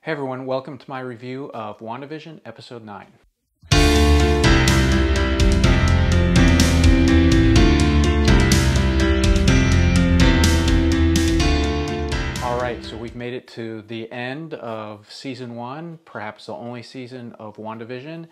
Hey everyone, welcome to my review of WandaVision Episode 9. Alright, so we've made it to the end of Season 1, perhaps the only season of WandaVision,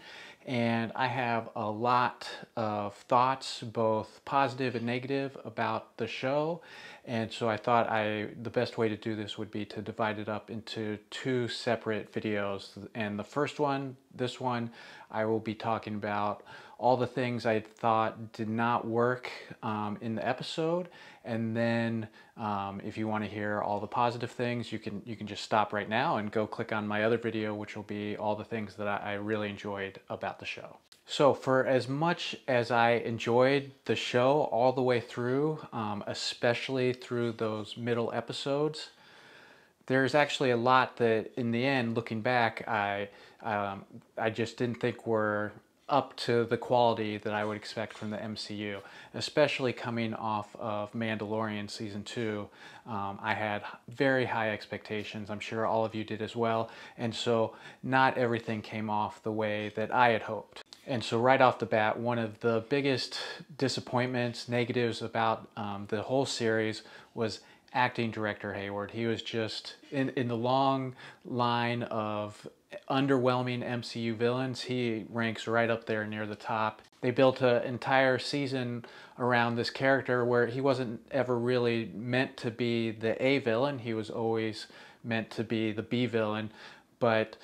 and I have a lot of thoughts, both positive and negative, about the show. And so I thought the best way to do this would be to divide it up into two separate videos. And the first one, this one, I will be talking about all the things I thought did not work in the episode. And then if you want to hear all the positive things, you can just stop right now and go click on my other video, which will be all the things that I really enjoyed about the show. So for as much as I enjoyed the show all the way through, especially through those middle episodes, there's actually a lot that in the end, looking back, I just didn't think were up to the quality that I would expect from the MCU, especially coming off of Mandalorian Season 2. I had very high expectations. I'm sure all of you did as well. And so not everything came off the way that I had hoped. And so right off the bat, one of the biggest disappointments, negatives about the whole series was acting director Hayward. He was just in the long line of underwhelming MCU villains. He ranks right up there near the top. They built an entire season around this character where he wasn't ever really meant to be the A villain. He was always meant to be the B villain. But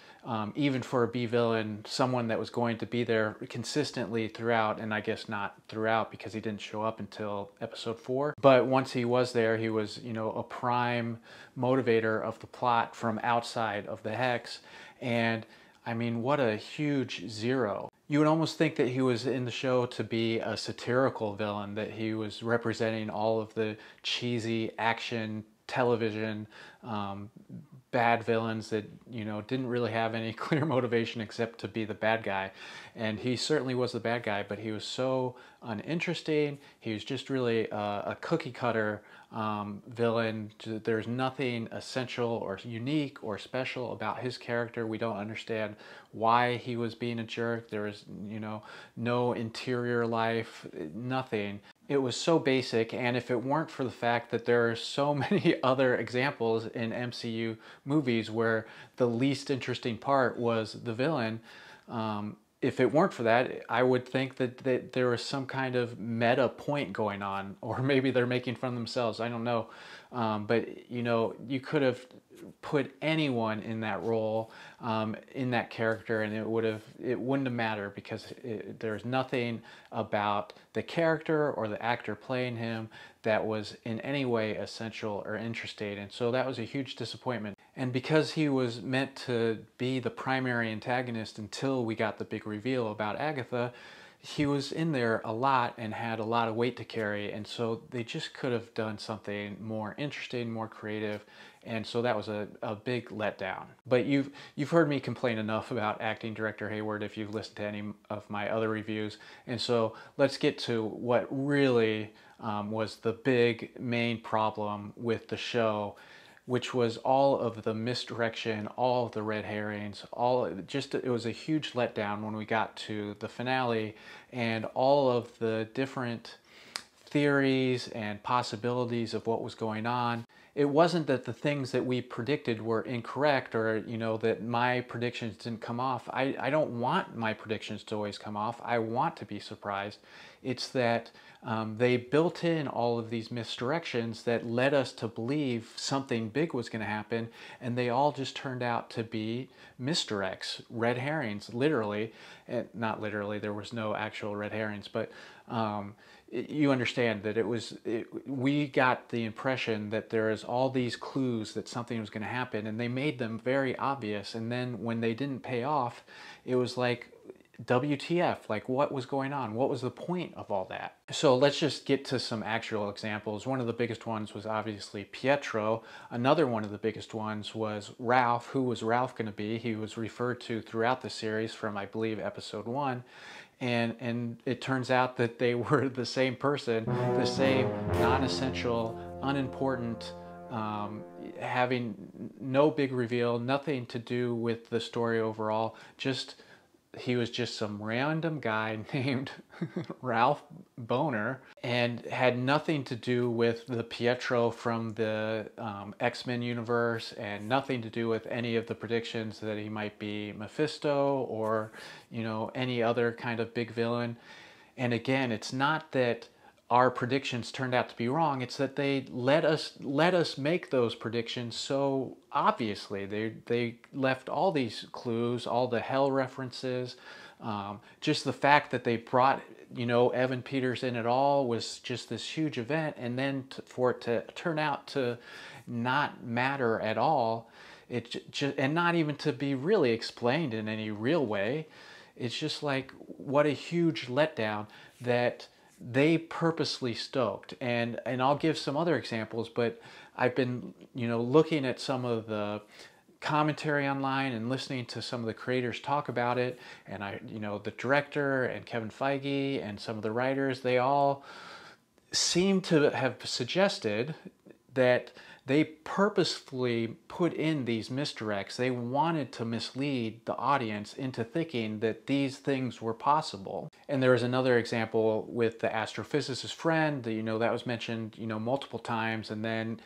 even for a B villain, someone that was going to be there consistently throughout, and I guess not throughout because he didn't show up until episode 4. But once he was there, he was, a prime motivator of the plot from outside of the Hex. And I mean, what a huge zero. You would almost think that he was in the show to be a satirical villain, that he was representing all of the cheesy action television bad villains that didn't really have any clear motivation except to be the bad guy. And he certainly was the bad guy, but he was so uninteresting. He was just really a cookie cutter villain. There's nothing essential or unique or special about his character. We don't understand why he was being a jerk. There was no interior life, nothing. It was so basic, and if it weren't for the fact that there are so many other examples in MCU movies where the least interesting part was the villain, if it weren't for that, I would think that there was some kind of meta point going on, or maybe they're making fun of themselves. I don't know. But you could have put anyone in that role, in that character, and it wouldn't have mattered because there's nothing about the character or the actor playing him that was in any way essential or interesting. And so that was a huge disappointment. And because he was meant to be the primary antagonist until we got the big reveal about Agatha, he was in there a lot and had a lot of weight to carry, and so they just could have done something more interesting, more creative, and so that was a big letdown. But you've heard me complain enough about acting director Hayward if you've listened to any of my other reviews, and so let's get to what really was the big main problem with the show, which was all of the misdirection, all of the red herrings, it was a huge letdown when we got to the finale, and all of the different theories and possibilities of what was going on. It wasn't that the things that we predicted were incorrect, or that my predictions didn't come off. I don't want my predictions to always come off. I want to be surprised. It's that they built in all of these misdirections that led us to believe something big was going to happen, and they all just turned out to be misdirects, red herrings, literally. Not literally, there was no actual red herrings, but you understand that we got the impression that there is all these clues that something was going to happen, and they made them very obvious, and then when they didn't pay off, it was like, WTF, like what was going on? What was the point of all that? So let's just get to some actual examples. One of the biggest ones was obviously Pietro. Another one of the biggest ones was Ralph. Who was Ralph going to be? He was referred to throughout the series from, I believe, episode 1. And it turns out that they were the same person, the same non-essential, unimportant having no big reveal, nothing to do with the story overall. Just he was just some random guy named Ralph Boner, and had nothing to do with the Pietro from the X-Men universe, and nothing to do with any of the predictions that he might be Mephisto or, any other kind of big villain. And again, it's not that our predictions turned out to be wrong, it's that they let us make those predictions so obviously. They left all these clues, all the hell references. Just the fact that they brought Evan Peters in at all was just this huge event, and then for it to turn out to not matter at all, and not even to be really explained in any real way. It's just like, what a huge letdown that they purposely stoked. And I'll give some other examples, but I've been looking at some of the commentary online and listening to some of the creators talk about it, and the director and Kevin Feige and some of the writers, they all seem to have suggested that they purposefully put in these misdirects. They wanted to mislead the audience into thinking that these things were possible. And there was another example with the astrophysicist friend, that was mentioned, multiple times, and then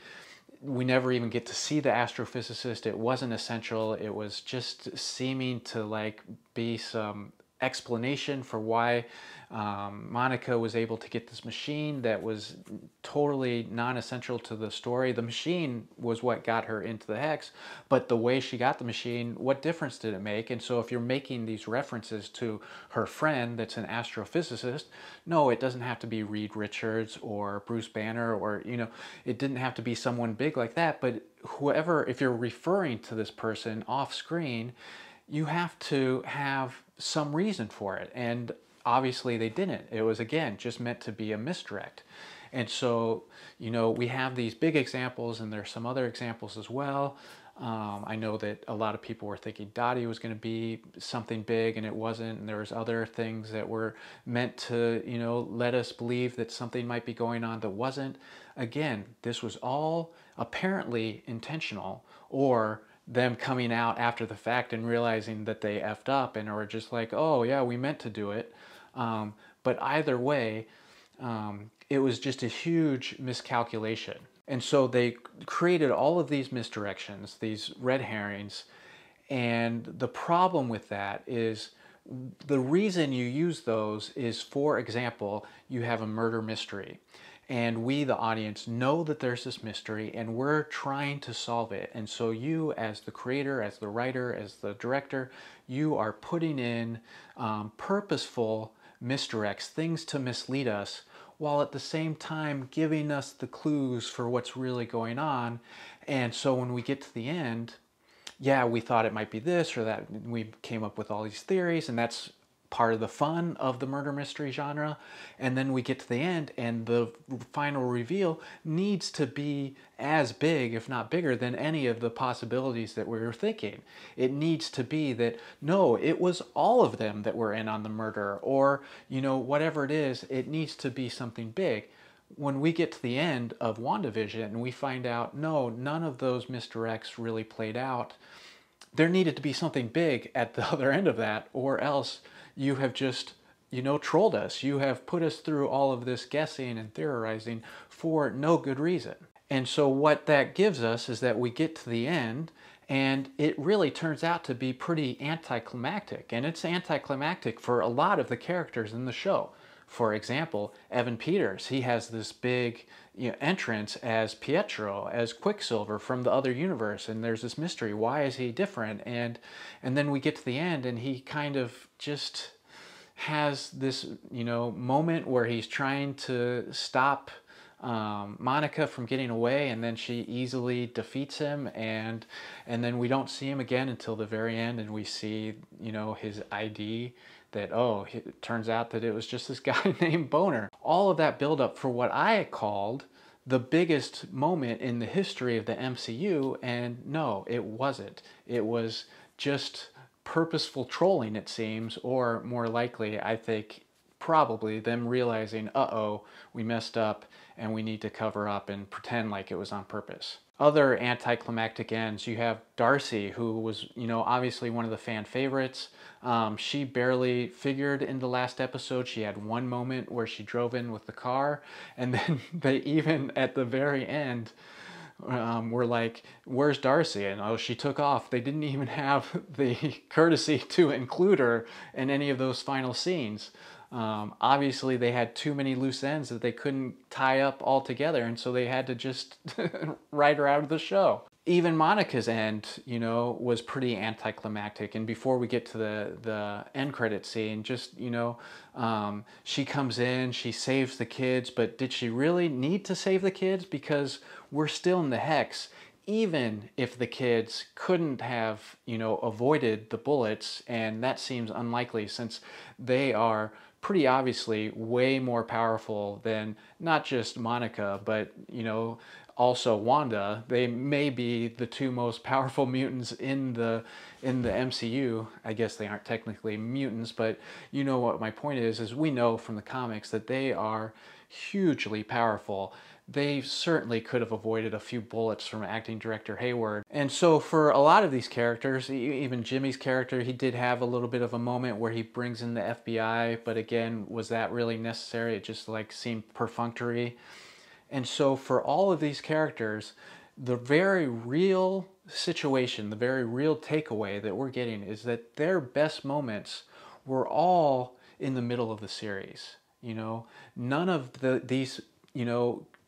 we never even get to see the astrophysicist. It wasn't essential. It was just seeming to be some explanation for why Monica was able to get this machine that was totally non-essential to the story. The machine was what got her into the hex, but the way she got the machine, what difference did it make? And so if you're making these references to her friend that's an astrophysicist, no, it doesn't have to be Reed Richards or Bruce Banner, or it didn't have to be someone big like that, but whoever, if you're referring to this person off screen, you have to have some reason for it. And obviously they didn't. It was, again, just meant to be a misdirect. And so, we have these big examples, and there's some other examples as well. I know that a lot of people were thinking Dottie was going to be something big, and it wasn't. And there was other things that were meant to, let us believe that something might be going on that wasn't. Again, this was all apparently intentional, or them coming out after the fact and realizing that they effed up and are just like, oh yeah, we meant to do it. But either way, it was just a huge miscalculation. And so they created all of these misdirections, these red herrings. And the problem with that is, the reason you use those is, for example, you have a murder mystery. And we, the audience, know that there's this mystery, and we're trying to solve it. And so you, as the creator, as the writer, as the director, you are putting in purposeful misdirects, things to mislead us, while at the same time giving us the clues for what's really going on. And so when we get to the end, yeah, we thought it might be this or that. We came up with all these theories, and that's part of the fun of the murder mystery genre. And then we get to the end, and the final reveal needs to be as big, if not bigger, than any of the possibilities that we were thinking. It needs to be that, no, it was all of them that were in on the murder, or whatever it is. It needs to be something big. When we get to the end of WandaVision and we find out, no, none of those misdirects really played out, there needed to be something big at the other end of that, or else you have just, trolled us. You have put us through all of this guessing and theorizing for no good reason. And so what that gives us is that we get to the end, and it really turns out to be pretty anticlimactic. And it's anticlimactic for a lot of the characters in the show. For example, Evan Peters, he has this big entrance as Pietro, as Quicksilver from the other universe, and there's this mystery. Why is he different? And then we get to the end, and he kind of just has this moment where he's trying to stop Monica from getting away, and then she easily defeats him, and then we don't see him again until the very end, and we see his ID, that, oh, it turns out that it was just this guy named Boner. All of that buildup for what I called the biggest moment in the history of the MCU, and no, it wasn't. It was just purposeful trolling, it seems, or more likely, I think, probably them realizing, uh-oh, we messed up and we need to cover up and pretend like it was on purpose. Other anticlimactic ends, you have Darcy, who was, obviously one of the fan favorites. She barely figured in the last episode. She had one moment where she drove in with the car, and then they even at the very end were like, where's Darcy? And oh, she took off. They didn't even have the courtesy to include her in any of those final scenes. Obviously, they had too many loose ends that they couldn't tie up all together, and so they had to just write her out of the show. Even Monica's end, was pretty anticlimactic. And before we get to the end credit scene, just, she comes in, she saves the kids, but did she really need to save the kids? Because we're still in the hex. Even if the kids couldn't have, avoided the bullets, and that seems unlikely since they are pretty obviously way more powerful than not just Monica, but, also Wanda. They may be the two most powerful mutants in the MCU. I guess they aren't technically mutants, but you know what my point is we know from the comics that they are hugely powerful. They certainly could have avoided a few bullets from acting director Hayward. And so for a lot of these characters, even Jimmy's character, he did have a little bit of a moment where he brings in the FBI, but again, was that really necessary? It just seemed perfunctory. And so for all of these characters, the very real situation, the very real takeaway that we're getting is that their best moments were all in the middle of the series. None of these,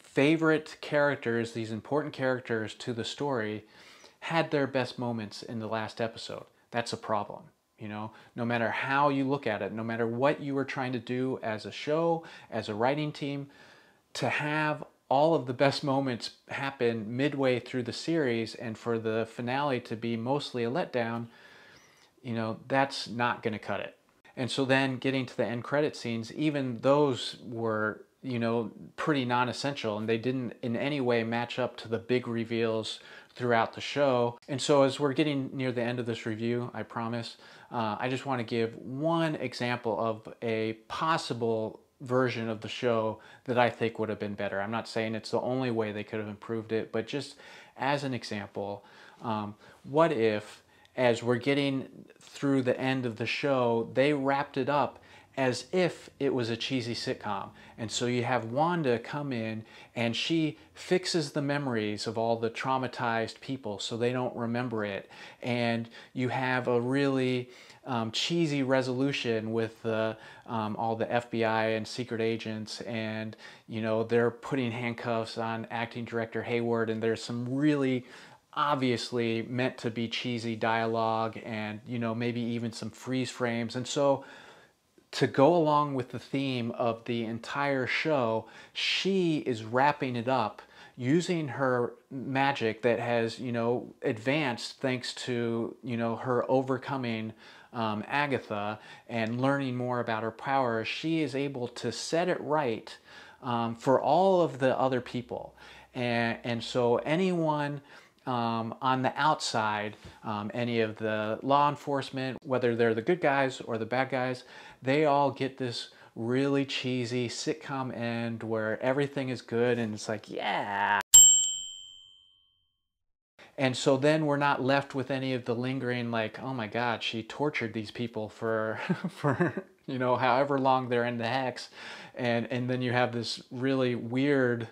favorite characters, these important characters to the story, had their best moments in the last episode. That's a problem. No matter how you look at it, no matter what you were trying to do as a show, as a writing team, to have all of the best moments happen midway through the series and for the finale to be mostly a letdown, that's not going to cut it. And so then getting to the end credit scenes, even those were, pretty non-essential, and they didn't in any way match up to the big reveals throughout the show. And so as we're getting near the end of this review, I promise, I just want to give one example of a possible version of the show that I think would have been better. I'm not saying it's the only way they could have improved it, but just as an example, what if, as we're getting through the end of the show, they wrapped it up as if it was a cheesy sitcom. And so you have Wanda come in and she fixes the memories of all the traumatized people so they don't remember it. And you have a really cheesy resolution with all the FBI and secret agents, and they're putting handcuffs on acting director Hayward, and there's some really obviously meant to be cheesy dialogue and maybe even some freeze frames. And so to go along with the theme of the entire show, she is wrapping it up using her magic that has, advanced thanks to, her overcoming Agatha and learning more about her power. She is able to set it right for all of the other people. And so anyone on the outside, any of the law enforcement, whether they're the good guys or the bad guys, they all get this really cheesy sitcom end where everything is good and it's like, yeah. And so then we're not left with any of the lingering oh my God, she tortured these people for, for however long they're in the hex. And then you have this really weird,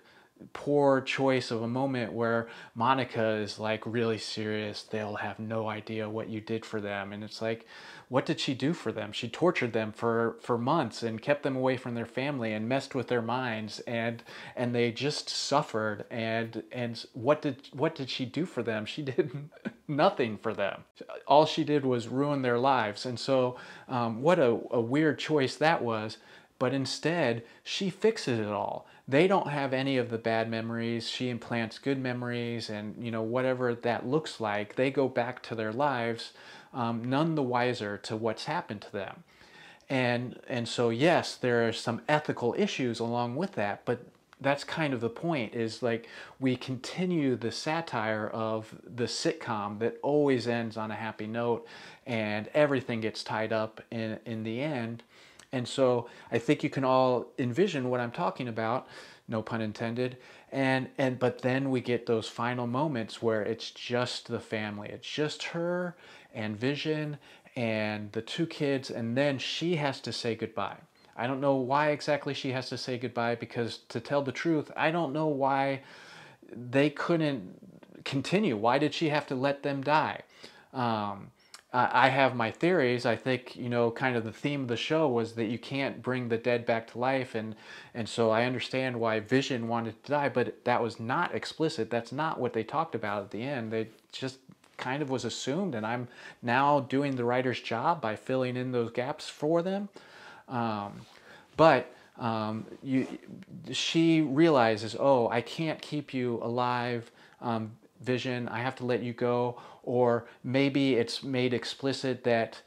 poor choice of a moment where Monica is really serious. They'll have no idea what you did for them. And it's like, what did she do for them? She tortured them for months and kept them away from their family and messed with their minds, and they just suffered. And what did she do for them? She did nothing for them. All she did was ruin their lives. And so what a weird choice that was. But instead, she fixes it all. They don't have any of the bad memories. She implants good memories, and whatever that looks like, they go back to their lives, none the wiser to what's happened to them. And so yes, there are some ethical issues along with that, but that's kind of the point, is we continue the satire of the sitcom that always ends on a happy note and everything gets tied up in the end. And so I think you can all envision what I'm talking about, no pun intended. And but then we get those final moments where it's just the family. It's just her and Vision and the two kids, and then she has to say goodbye. I don't know why exactly she has to say goodbye, because to tell the truth, I don't know why they couldn't continue. Why did she have to let them die? Um, I have my theories. I think, kind of the theme of the show was that you can't bring the dead back to life, and so I understand why Vision wanted to die, but that was not explicit. That's not what they talked about at the end. They just kind of was assumed, and I'm now doing the writer's job by filling in those gaps for them. Um, but she realizes, oh, I can't keep you alive, Vision. I have to let you go. Or maybe it's made explicit that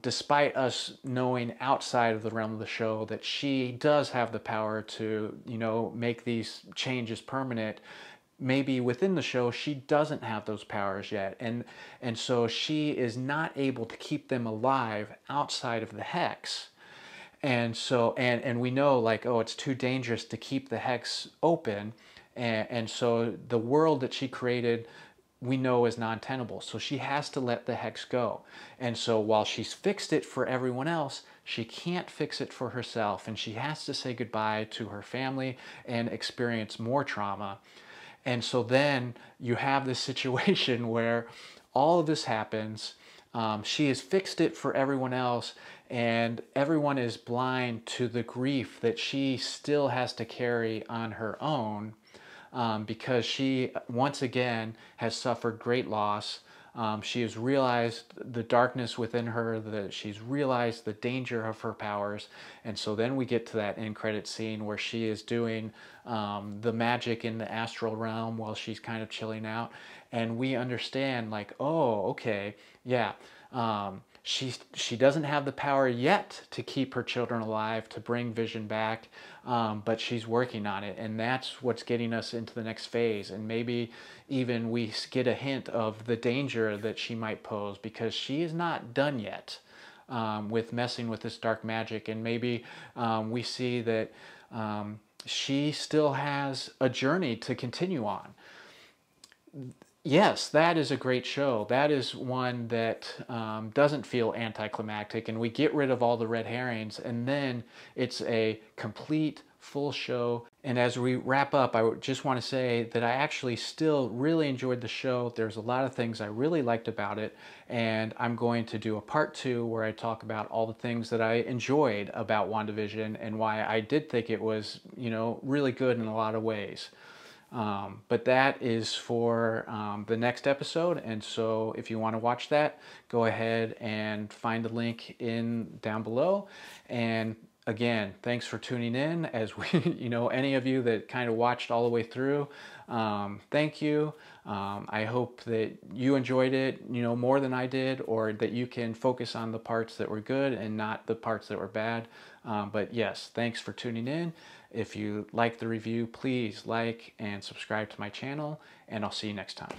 despite us knowing outside of the realm of the show that she does have the power to, make these changes permanent, maybe within the show she doesn't have those powers yet, and so she is not able to keep them alive outside of the hex. And so and we know, like, oh, it's too dangerous to keep the hex open, and so the world that she created we know is non-tenable, so she has to let the hex go. And so while she's fixed it for everyone else, she can't fix it for herself, and she has to say goodbye to her family and experience more trauma. And so then you have this situation where all of this happens. She has fixed it for everyone else, and everyone is blind to the grief that she still has to carry on her own, because she, once again, has suffered great loss. She has realized the darkness within her, that she's realized the danger of her powers. And so then we get to that end credit scene where she is doing the magic in the astral realm while she's kind of chilling out. And we understand, like, oh, okay, yeah. She doesn't have the power yet to keep her children alive, to bring Vision back, but she's working on it, and that's what's getting us into the next phase. And maybe even we get a hint of the danger that she might pose, because she is not done yet with messing with this dark magic. And maybe we see that she still has a journey to continue on. Yes, that is a great show. That is one that doesn't feel anticlimactic, and we get rid of all the red herrings, and then it's a complete, full show. And as we wrap up, I just want to say that I actually still really enjoyed the show. There's a lot of things I really liked about it, and I'm going to do a part 2 where I talk about all the things that I enjoyed about WandaVision and why I did think it was, really good in a lot of ways. But that is for the next episode, and so if you want to watch that, go ahead and find the link down below. And again, thanks for tuning in. As we, any of you that kind of watched all the way through, thank you. I hope that you enjoyed it, more than I did, or that you can focus on the parts that were good and not the parts that were bad. But yes, thanks for tuning in. If you like the review, please like and subscribe to my channel, and I'll see you next time.